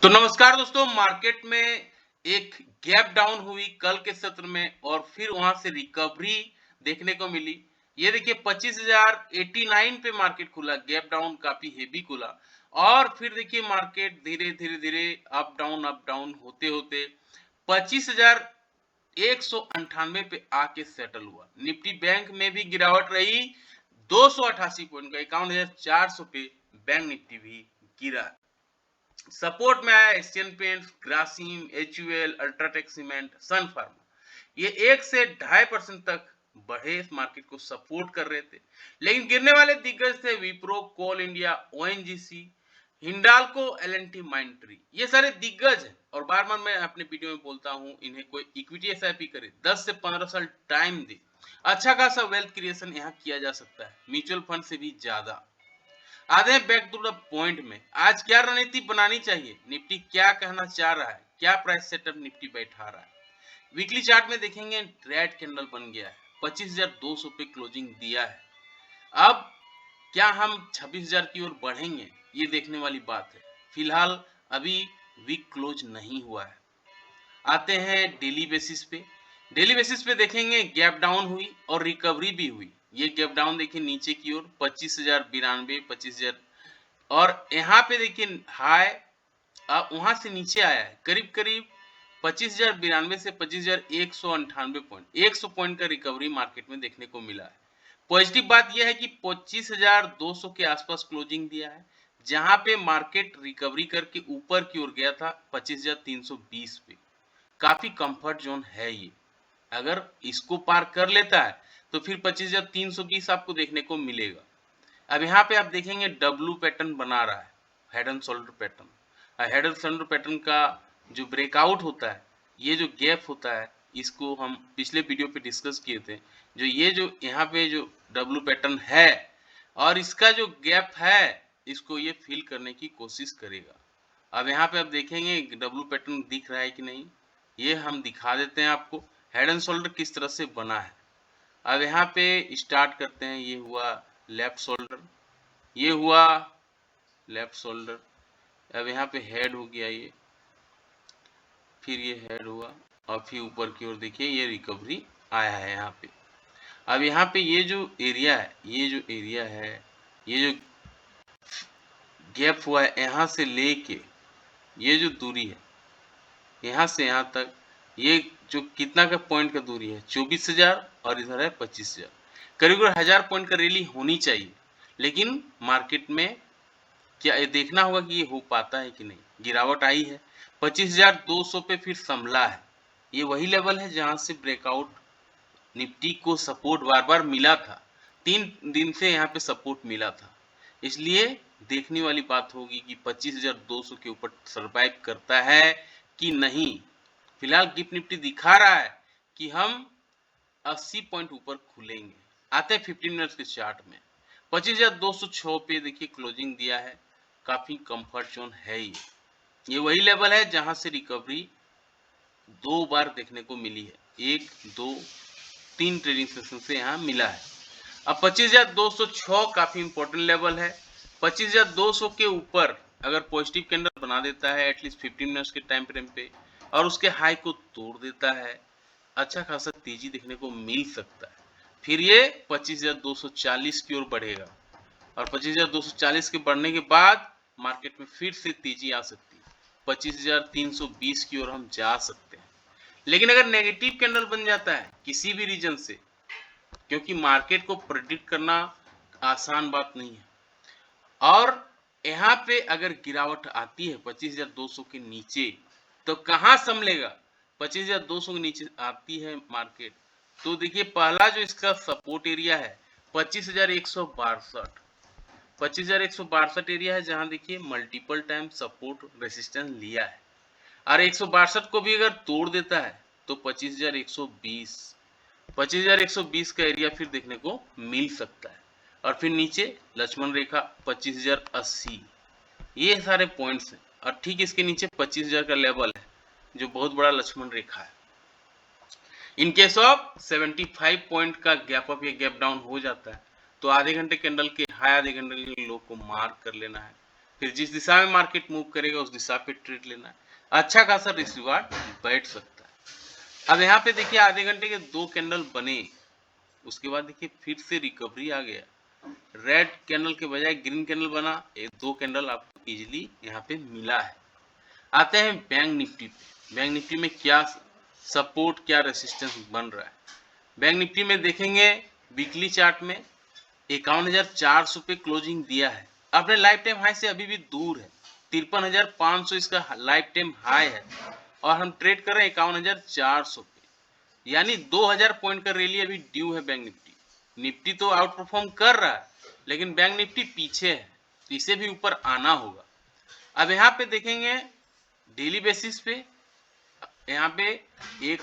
तो नमस्कार दोस्तों, मार्केट में एक गैप डाउन हुई कल के सत्र में और फिर वहां से रिकवरी देखने को मिली। ये देखिए 25,089 पे मार्केट खुला, गैप डाउन काफी हेवी खुला और फिर देखिए मार्केट धीरे धीरे धीरे अप डाउन होते होते 25,198 पे आके सेटल हुआ। निफ्टी बैंक में भी गिरावट रही 288 पॉइंट का, 51,400 पे बैंक निफ्टी भी गिरा। सपोर्ट में आया Asian Paints, Grasim, HUL, UltraTech Cement, Sun Pharma. ये 1 से 2.5% तक बढ़े इस मार्केट को सपोर्ट कर रहे थे। लेकिन गिरने वाले दिग्गज थे Wipro, Coal India, ONGC, Hindalco, LnT, Mindtree. ये सारे दिग्गज हैं और बार बार मैं अपने वीडियो में बोलता हूं, इन्हें कोई इक्विटी एसआईपी करे, 10 से 15 साल टाइम दे, अच्छा खासा वेल्थ क्रिएशन यहाँ किया जा सकता है, म्यूचुअल फंड से भी ज्यादा। आते हैं बैक टू द पॉइंट में। आज क्या रणनीति बनानी चाहिए, निफ्टी क्या कहना चाह रहा है, क्या प्राइस सेटअप निफ्टी बैठा रहा है। वीकली चार्ट में देखेंगे रेड कैंडल बन गया है, 25,200 पे क्लोजिंग दिया है। अब क्या हम 26,000 की ओर बढ़ेंगे, ये देखने वाली बात है। फिलहाल अभी वीक क्लोज नहीं हुआ है। आते हैं डेली बेसिस पे। डेली बेसिस पे देखेंगे गैप डाउन हुई और रिकवरी भी हुई। ये गैप डाउन देखिए नीचे की ओर 25,092, 25,000 और यहाँ पे देखिए हाई वहां से नीचे आया है करीब करीब 25,092 से 25,198 पॉइंट, 100 पॉइंट का रिकवरी मार्केट में देखने को मिला है। पॉजिटिव बात यह है कि 25,200 के आसपास क्लोजिंग दिया है, जहां पे मार्केट रिकवरी करके ऊपर की ओर गया था 25,320 पे। काफी कंफर्ट जोन है ये। अगर इसको पार कर लेता है तो फिर 25,320 आपको देखने को मिलेगा। अब यहाँ पे आप देखेंगे डब्लू पैटर्न बना रहा है, head and shoulder pattern. Head and shoulder pattern का जो ब्रेकआउट होता है, ये जो गैप होता है, इसको हम पिछले वीडियो पे डिस्कस किए थे। जो ये जो यहाँ पे जो डब्लू पैटर्न है और इसका जो गैप है, इसको ये फिल करने की कोशिश करेगा। अब यहाँ पे आप देखेंगे डब्लू पैटर्न दिख रहा है कि नहीं, ये हम दिखा देते हैं आपको हेड एंड शोल्डर किस तरह से बना है। अब यहाँ पे स्टार्ट करते हैं। ये हुआ लेफ्ट शोल्डर, ये हुआ लेफ्ट शोल्डर। अब यहाँ पे हेड हो गया ये, फिर ये हेड हुआ और फिर ऊपर की ओर देखिए ये रिकवरी आया है यहाँ पे। अब यहाँ पे ये जो एरिया है, ये जो एरिया है, ये जो गैप हुआ है, यहाँ से लेके ये जो दूरी है, यहाँ से यहाँ तक, ये जो कितना का पॉइंट का दूरी है, 24,000 और इधर है 25,000। करीब 1,000 पॉइंट का रैली होनी चाहिए। लेकिन मार्केट में क्या ये देखना होगा कि ये हो पाता है कि नहीं। गिरावट आई है, 25,200 पे फिर संभला है। ये वही लेवल है जहां से ब्रेकआउट निफ्टी को सपोर्ट बार बार मिला था। 3 दिन से यहाँ पे सपोर्ट मिला था। इसलिए देखने वाली बात होगी कि 25,200 के ऊपर सरवाइव करता है कि नहीं। फिलहाल गिफ्ट निफ्टी दिखा रहा है कि हम 80 पॉइंट ऊपर खुलेंगे। आते हैं 15 मिनट्स के चार्ट में। 25,206 पे देखिए क्लोजिंग दिया है, काफी कंफर्ट जोन है ये वही लेवल है जहां से रिकवरी 2 बार देखने को मिली है, 1, 2, 3 ट्रेडिंग सेशन से यहाँ मिला है। अब 25,206 काफी इंपॉर्टेंट लेवल है। 25,200 के ऊपर अगर पॉजिटिव कैंडल बना देता है एटलीस्ट 15 मिनट्स के टाइम फ्रेम पे और उसके हाई को तोड़ देता है, अच्छा खासा तेजी देखने को मिल सकता है। फिर ये 25,240 की ओर बढ़ेगा और 25,240 के बढ़ने के बाद मार्केट में फिर से तेजी आ सकती है, 25,320 की ओर हम जा सकते हैं। लेकिन अगर नेगेटिव कैंडल बन जाता है किसी भी रीजन से, क्योंकि मार्केट को प्रेडिक्ट करना आसान बात नहीं है, और यहाँ पे अगर गिरावट आती है 25,200 के नीचे तो कहाँ संभलेगा। 25,200 के नीचे आती है मार्केट तो देखिए पहला जो इसका सपोर्ट एरिया है 25,162, 25,162 एरिया है जहां देखिए मल्टीपल टाइम सपोर्ट रेसिस्टेंस लिया है और 162 को भी अगर तोड़ देता है तो 25,120, 25,120 का एरिया फिर देखने को मिल सकता है। और फिर नीचे लक्ष्मण रेखा 25,080, ये सारे पॉइंट्स हैं और ठीक इसके नीचे 25,000 का लेवल है जो बहुत बड़ा लक्ष्मण रेखा है। इन केस ऑफ 75 पॉइंट का गैप अप या गैप डाउन हो जाता है तो आधे घंटे कैंडल के हाई, आधे घंटे के लो को मार्क कर लेना है, फिर जिस दिशा में मार्केट मूव करेगा उस दिशा पे ट्रेड लेना है। अच्छा खासा रिस्क रिवार्ड बैठ सकता है। अब यहाँ पे देखिए आधे घंटे के 2 कैंडल बने, उसके बाद देखिए फिर से रिकवरी आ गया, रेड कैंडल के बजाय ग्रीन कैंडल बना, ये 2 कैंडल आपको इजीली यहाँ पे मिला है। आते हैं बैंक निफ्टी पे। बैंक निफ्टी में क्या सपोर्ट क्या रेसिस्टेंस बन रहा है। बैंक निफ्टी में देखेंगे वीकली चार्ट में 51,400 पे क्लोजिंग दिया है, अपने लाइफ टाइम हाई से अभी भी दूर है। 53,500 इसका लाइफ टाइम हाई है और हम ट्रेड कर रहे हैं 51,400 पे, यानी 2000 पॉइंट का रैली अभी ड्यू है बैंक निफ्टी। निफ्टी तो आउट परफॉर्म कर रहा है लेकिन बैंक निफ्टी पीछे है, तो इसे भी ऊपर आना होगा। अब यहाँ पे देखेंगे डेली बेसिस पे यहाँ पे एक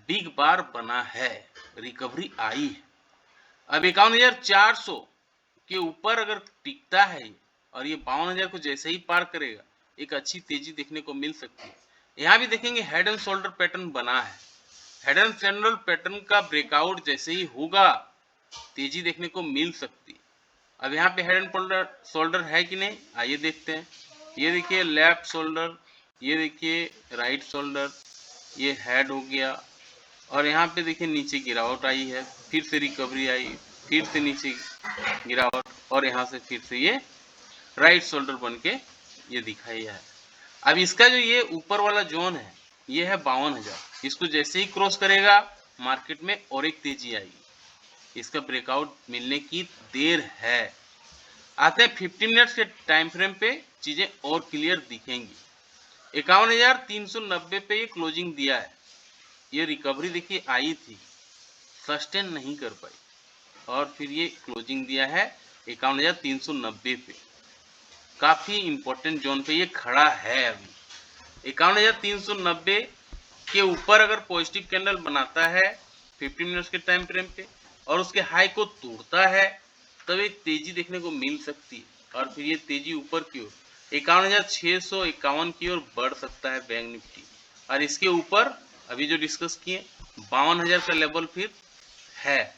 बिग बार बना है, रिकवरी आई है। अब 51,400 के ऊपर अगर टिकता है और ये 52,000 को जैसे ही पार करेगा एक अच्छी तेजी देखने को मिल सकती है। यहाँ भी देखेंगे हेड एंड शोल्डर पैटर्न बना है, हेड एंड शोल्डर पैटर्न का ब्रेकआउट जैसे ही होगा तेजी देखने को मिल सकती है। अब यहाँ पे हेड एंड शोल्डर है कि नहीं, आइए देखते हैं। ये देखिए लेफ्ट शोल्डर, ये देखिए राइट शोल्डर, ये हेड हो गया और यहाँ पे देखिए नीचे गिरावट आई है, फिर से रिकवरी आई, फिर से नीचे गिरावट और यहाँ से फिर से ये राइट शोल्डर बन के ये दिखाई है। अब इसका जो ये ऊपर वाला जोन है ये है 52,000, इसको जैसे ही क्रॉस करेगा मार्केट में और एक तेजी आएगी, इसका ब्रेकआउट मिलने की देर है। आते हैं 15 मिनट्स के टाइम फ्रेम पे, चीजें और क्लियर दिखेंगी। 51,390 पे ये क्लोजिंग दिया है, ये रिकवरी देखिए आई थी, सस्टेन नहीं कर पाई और फिर ये क्लोजिंग दिया है 51,390 पे, काफी इंपॉर्टेंट जोन पे ये खड़ा है। अभी 51,390 के ऊपर अगर पॉजिटिव कैंडल बनाता है 15 मिनट्स के टाइम फ्रेम पे और उसके हाई को तोड़ता है तब एक तेजी देखने को मिल सकती है और फिर ये तेजी ऊपर की ओर 51,651 की ओर बढ़ सकता है बैंक निफ्टी। और इसके ऊपर अभी जो डिस्कस किए 52,000 का लेवल फिर है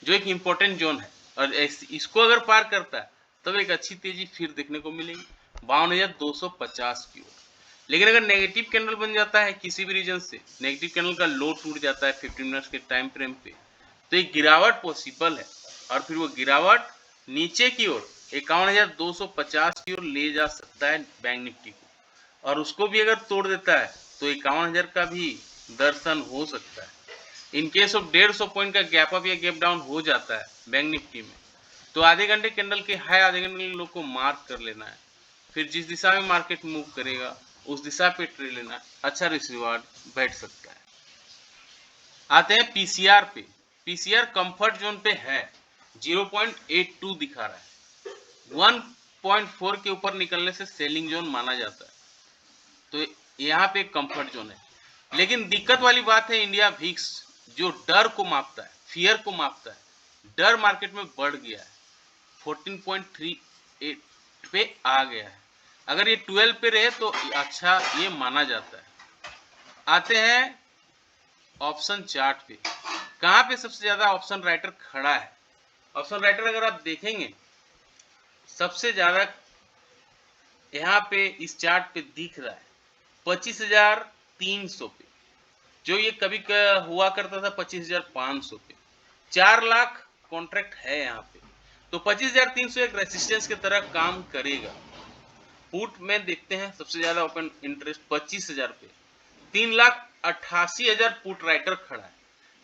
जो एक इंपॉर्टेंट जोन है और इसको अगर पार करता है तब एक अच्छी तेजी फिर देखने को मिलेगी 52,250 की ओर। लेकिन अगर नेगेटिव कैंडल बन जाता है किसी भी रीजन से, नेगेटिव कैंडल का लो टूट जाता है 15 मिनट्स के टाइम फ्रेम पे, तो एक गिरावट पॉसिबल है और फिर वो गिरावट नीचे की ओर 51,250 की ओर ले जा सकता है बैंक निफ्टी को और उसको भी अगर तोड़ देता है तो 51,000 का भी दर्शन हो सकता है। इन केस ऑफ 150 पॉइंट का गैप अप या गैप डाउन हो जाता है बैंक निफ्टी में तो आधे घंटे कैंडल के हाई आधे घंटे के लो को मार्क कर लेना है, फिर जिस दिशा में मार्केट मूव करेगा उस दिशा पे ट्रेड लेना है, अच्छा रिस्क रिवार्ड बैठ सकता है। आते हैं पीसीआर पे। पीसीआर कंफर्ट जोन पे है, 0.82 दिखा रहा है, 1.4 के ऊपर निकलने से सेलिंग जोन माना जाता है, तो यहाँ पे कंफर्ट जोन है। लेकिन दिक्कत वाली बात है इंडिया विक्स जो डर को मापता है, फियर को मापता है, डर मार्केट में बढ़ गया है, 14.38 पे आ गया है। अगर ये 12 पे रहे तो अच्छा ये माना जाता है। आते हैं ऑप्शन चार्ट पे, कहां पे सबसे ज्यादा ऑप्शन राइटर खड़ा है। ऑप्शन राइटर अगर आप देखेंगे सबसे ज्यादा यहाँ पे इस चार्ट पे दिख रहा है 25,300 पे, जो ये कभी हुआ करता था 25,500 पे, 4 लाख कॉन्ट्रैक्ट है यहाँ पे, तो 25,300 एक रेसिस्टेंस की तरह काम करेगा। पुट में देखते हैं सबसे ज्यादा ओपन इंटरेस्ट 25,000 पे, 3,88,000 पुट राइटर खड़ा है,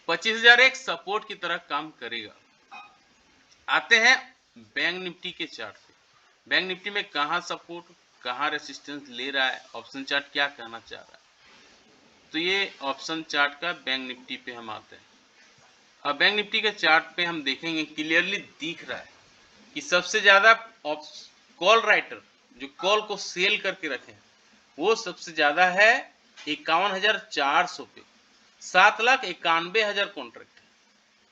25,000 एक सपोर्ट की तरह काम करेगा। आते हैं बैंक निफ्टी के चार्ट पे, बैंक निफ्टी में कहां सपोर्ट कहां रेसिस्टेंस ले रहा है, ऑप्शन चार्ट क्या कहना चाह रहा है। तो ये ऑप्शन चार्ट का बैंक निफ्टी पे हम आते हैं। अब बैंक निफ्टी के चार्ट पे हम देखेंगे क्लियरली दिख रहा है कि सबसे ज्यादा कॉल राइटर जो कॉल को सेल करके रखे वो सबसे ज्यादा है 51,400 पे, 7,91,000 कॉन्ट्रैक्ट है,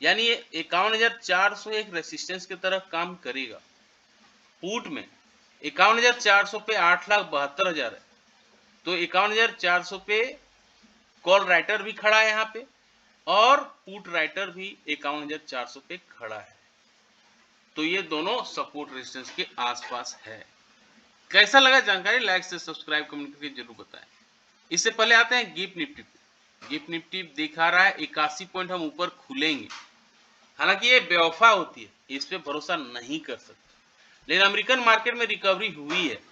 यानी ये 51,400 एक रेसिस्टेंस की तरह काम करेगा। पुट में 51,400 पे 8,72,000 है, तो 51,400 पे कॉल राइटर भी खड़ा है यहाँ पे और पुट राइटर भी 51,400 पे खड़ा है, तो ये दोनों सपोर्ट रेजिस्टेंस के आसपास है। कैसा लगा जानकारी लाइक से सब्सक्राइब कमेंट करके जरूर बताएं। इससे पहले आते हैं गिफ्ट निफ्टी पे। गिफ्ट निफ्टी दिखा रहा है 81 पॉइंट हम ऊपर खुलेंगे। हालांकि ये बेवफा होती है, इस पे भरोसा नहीं कर सकते, लेकिन अमेरिकन मार्केट में रिकवरी हुई है,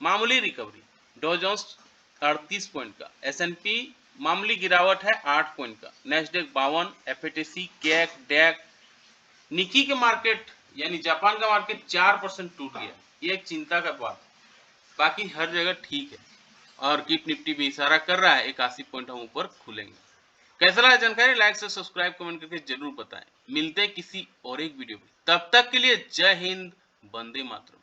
मामूली रिकवरी। डॉ जोन्स 38 पॉइंट का, S&P मामूली गिरावट है 8 पॉइंट का, नेस्डेक 52, FTSE, कैक, डैक, निकी के मार्केट यानी जापान का मार्केट 4% टूट गया, ये एक चिंता का बात है। बाकी हर जगह ठीक है और गिफ्ट निफ्टी भी इशारा कर रहा है 81 पॉइंट हम ऊपर खुलेंगे। कैसा लगा जानकारी लाइक से सब्सक्राइब कमेंट करके जरूर बताएं। मिलते हैं किसी और एक वीडियो में, तब तक के लिए जय हिंद, वंदे मातरम।